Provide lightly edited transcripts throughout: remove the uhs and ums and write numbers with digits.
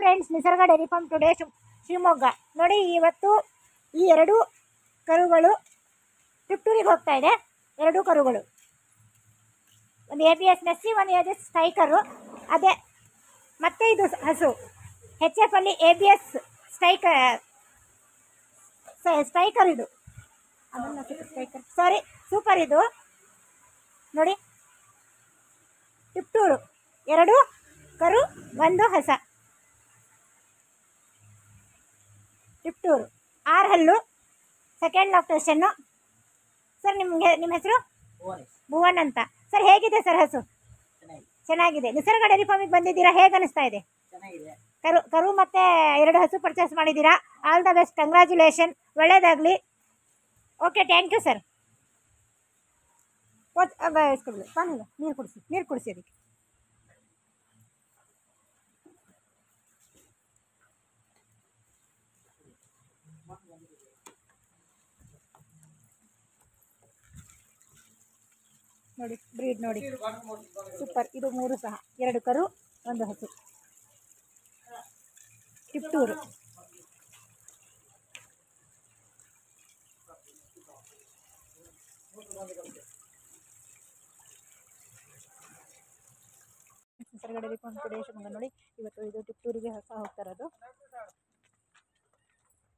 Friends, ನಿಸರ್ಗ dairy farm today Shivamogga. ನೋಡಿ, ಇವತ್ತು ಈ ಎರಡು ಕರುಗಳು ತಿಪ್ಟೂರಿಗೆ ಹೋಗ್ತಾ ಇದೆ. ಎರಡು ಕರುಗಳು, ಒಂದು ABS ಮೆಸ್ಸಿ, ಒಂದು ABS ಸ್ಟ್ರೈಕರು. ಅದೇ ಮತ್ತೆ ಇದು ಹಸು HF ಅಲ್ಲಿ ABS ಸ್ಟ್ರೈಕರ್ ಇದು, ಅದನ್ನು ಸ್ಟ್ರೈಕರ್ ಸಾರಿ ಸೂಪರ್. ಇದು ನೋಡಿ, ತಿಪ್ಟೂರು, ಎರಡು ಕರು ಒಂದು ಹಸ. ತಿಪ್ಟೂರು 6 ಹಲ್ಲು, ಸೆಕೆಂಡ್ ಲಾಕ್ಟೇಷನ್ನು. ಸರ್ ನಿಮ್ಮ ಹೆಸರು? ಭುವನ್ ಅಂತ. ಸರ್ ಹೇಗಿದೆ ಸರ್ ಹಸು? ಚೆನ್ನಾಗಿದೆ. ನಿಸರ್ಗ ಡೈರಿ ಫಾರ್ಮಿಗೆ ಬಂದಿದ್ದೀರಾ, ಹೇಗೆ ಅನಿಸ್ತಾ ಇದೆ? ಕರು ಮತ್ತೆ 2 ಹಸು ಪರ್ಚೇಸ್ ಮಾಡಿದ್ದೀರಾ. ಆಲ್ ದ ಬೆಸ್ಟ್, ಕಂಗ್ರ್ಯಾಚುಲೇಷನ್, ಒಳ್ಳೇದಾಗಲಿ. Okay, thank you sir. ನೀರು ಕುಡಿಸಿ ಅದಕ್ಕೆ. ನೋಡಿ, ಬ್ರೀಡ್ ನೋಡಿ, ಸೂಪರ್. ಇದು 3 ಸಹ, 2 ಕರು 1 ಹಸು. ತಿಪ್ಟೂರು. ನಿಸರ್ಗ ಡೈರಿ ಫಾರ್ಮ್ ಟುಡೇ ಶಿವಮೊಗ್ಗ. ನೋಡಿ, ಇವತ್ತು ಇದು ತಿಪ್ಟೂರಿಗೆ ಹಸ ಹೋಗ್ತಾ ಇರೋದು.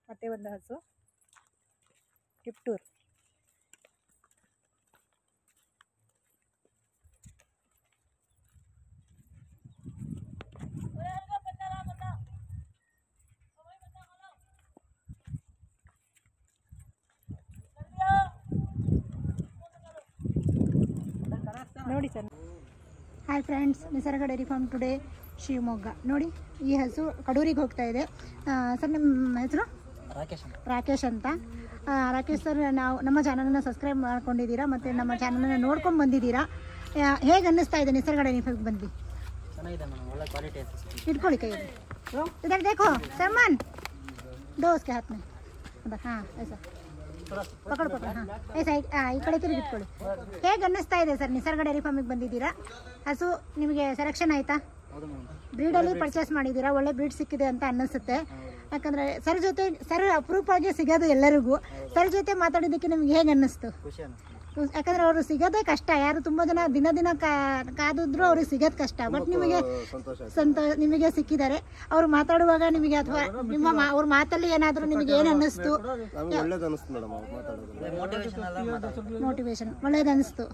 ಮತ್ತೆ 1 ಹಸು ತಿಪ್ಟೂರು. ನೋಡಿ ಸರ್. ಹಾಯ್ ಫ್ರೆಂಡ್ಸ್, ನಿಸರ್ಗ ಡೈರಿ ಫಾರ್ಮ್ ಟುಡೇ ಶಿವಮೊಗ್ಗ. ನೋಡಿ, ಈ ಹಸು ಕಡೂರಿಗೆ ಹೋಗ್ತಾ ಇದೆ. ಸರ್, ನಿಮ್ಮ ಹೆಸರು? ರಾಕೇಶ್ ಅಂತ. ರಾಕೇಶ್ ಸರ್, ನಮ್ಮ ಚಾನಲನ್ನು ಸಬ್ಸ್ಕ್ರೈಬ್ ಮಾಡ್ಕೊಂಡಿದ್ದೀರಾ ಮತ್ತು ನಮ್ಮ ಚಾನಲನ್ನು ನೋಡ್ಕೊಂಡು ಬಂದಿದ್ದೀರಾ. ಹೇಗೆ ಅನ್ನಿಸ್ತಾ ಇದೆ ನಿಸರ್ಗ ಡೈರಿ ಫಾರ್ಮ್ ಬಂದು? ಇಟ್ಕೊಳ್ಳಿ ಕೈಯಲ್ಲಿ. ಇದರ देखो सलमान, दो उसके हाथ में. हाँ ऐसा ಪಕಡು. ಹಾಂ, ಈ ಕಡೆ ತಿರುಗಿ ಇಟ್ಕೊಳ್ಳಿ. ಹೇಗೆ ಅನ್ನಿಸ್ತಾ ಇದೆ ಸರ್ ನಿಸರ್ಗ ಡೈರಿ ಫಾರ್ಮಿಗೆ ಬಂದಿದ್ದೀರಾ? ಹಸು ನಿಮಗೆ ಸೆಲೆಕ್ಷನ್ ಆಯಿತಾ? ಬ್ರೀಡಲ್ಲಿ ಪರ್ಚೇಸ್ ಮಾಡಿದ್ದೀರಾ, ಒಳ್ಳೆ ಬ್ರೀಡ್ ಸಿಕ್ಕಿದೆ ಅಂತ ಅನ್ನಿಸುತ್ತೆ. ಯಾಕಂದರೆ ಸರ್ ಅಪರೂಪವಾಗಿ ಸಿಗೋದು ಎಲ್ಲರಿಗೂ. ಸರ್ ಜೊತೆ ಮಾತಾಡಿದ್ದಕ್ಕೆ ನಿಮ್ಗೆ ಹೇಗೆ ಅನ್ನಿಸ್ತು? ಯಾಕಂದರೆ ಅವರು ಸಿಗೋದೇ ಕಷ್ಟ. ಯಾರು ತುಂಬ ಜನ ದಿನ ಕಾದಿದ್ರು ಅವ್ರಿಗೆ ಸಿಗೋದು ಕಷ್ಟ. ಬಟ್ ನಿಮಗೆ ಸಿಕ್ಕಿದ್ದಾರೆ. ಅವ್ರು ಮಾತಾಡುವಾಗ ನಿಮಗೆ ಅಥವಾ ಅವ್ರ ಮಾತಲ್ಲಿ ಏನಾದರೂ ನಿಮಗೆ ಏನು ಅನ್ನಿಸ್ತು? ಮೋಟಿವೇಶನ್ ಒಳ್ಳೇದು ಅನ್ನಿಸ್ತು.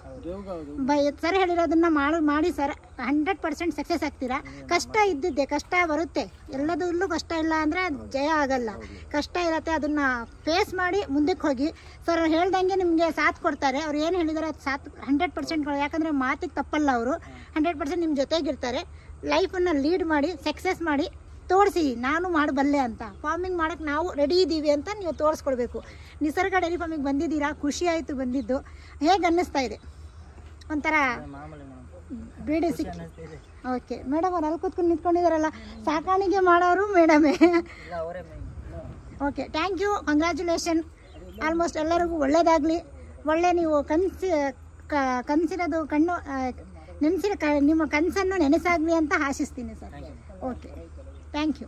ಸರ್ ಹೇಳಿರೋದನ್ನ ಮಾಡಿ ಸರ್ 100% ಸಕ್ಸಸ್ ಆಗ್ತೀರಾ. ಕಷ್ಟ ಇದ್ದಿದ್ದೆ, ಕಷ್ಟ ಬರುತ್ತೆ. ಎಲ್ಲದರಲ್ಲೂ ಕಷ್ಟ ಇಲ್ಲ ಅಂದರೆ ಜಯ ಆಗಲ್ಲ. ಕಷ್ಟ ಇರತ್ತೆ, ಅದನ್ನ ಫೇಸ್ ಮಾಡಿ ಮುಂದಕ್ಕೆ ಹೋಗಿ. ಸರ್ ಹೇಳ್ದಂಗೆ ನಿಮಗೆ ಸಾಥ್ ಕೊಡ್ತಾರೆ. ಅವ್ರು ಏನು ಹೇಳಿದಾರೆ ಅದು ಸಾಥ್ 100%. ಯಾಕಂದರೆ ಮಾತಿಗೆ ತಪ್ಪಲ್ಲ. ಅವರು 100% ನಿಮ್ಮ ಜೊತೆಗಿರ್ತಾರೆ. ಲೈಫನ್ನು ಲೀಡ್ ಮಾಡಿ ಸಕ್ಸಸ್ ಮಾಡಿ ತೋರಿಸಿ, ನಾನು ಮಾಡಬಲ್ಲೆ ಅಂತ. ಫಾರ್ಮಿಂಗ್ ಮಾಡೋಕ್ಕೆ ನಾವು ರೆಡಿ ಇದ್ದೀವಿ ಅಂತ ನೀವು ತೋರಿಸ್ಕೊಡ್ಬೇಕು. ನಿಸರ್ಗ ಡೈರಿ ಫಾರ್ಮಿಗೆ ಬಂದಿದ್ದೀರಾ, ಖುಷಿ ಆಯಿತು ಬಂದಿದ್ದು. ಹೇಗೆ ಅನ್ನಿಸ್ತಾ ಇದೆ? ಒಂಥರ ಬ್ರೀಡ್ ಸಿಕ್ಕಿ. ಓಕೆ ಮೇಡಮ್, ಅವ್ರು ಅಲ್ಲಿ ಕೂತ್ಕೊಂಡು ನಿಂತ್ಕೊಂಡಿದ್ದಾರಲ್ಲ, ಸಾಕಾಣಿಕೆ ಮಾಡೋರು ಮೇಡಮೇ. Okay, thank you, congratulation. Almost ಎಲ್ಲರಿಗೂ ಒಳ್ಳೇದಾಗಲಿ. ಒಳ್ಳೆ ನೀವು ಕನಸಿರೋದು ನಿಮ್ಮ ಕನಸನ್ನು ನೆನೆಸಾಗಲಿ ಅಂತ ಆಶಿಸ್ತೀನಿ ಸರ್. Okay, thank you.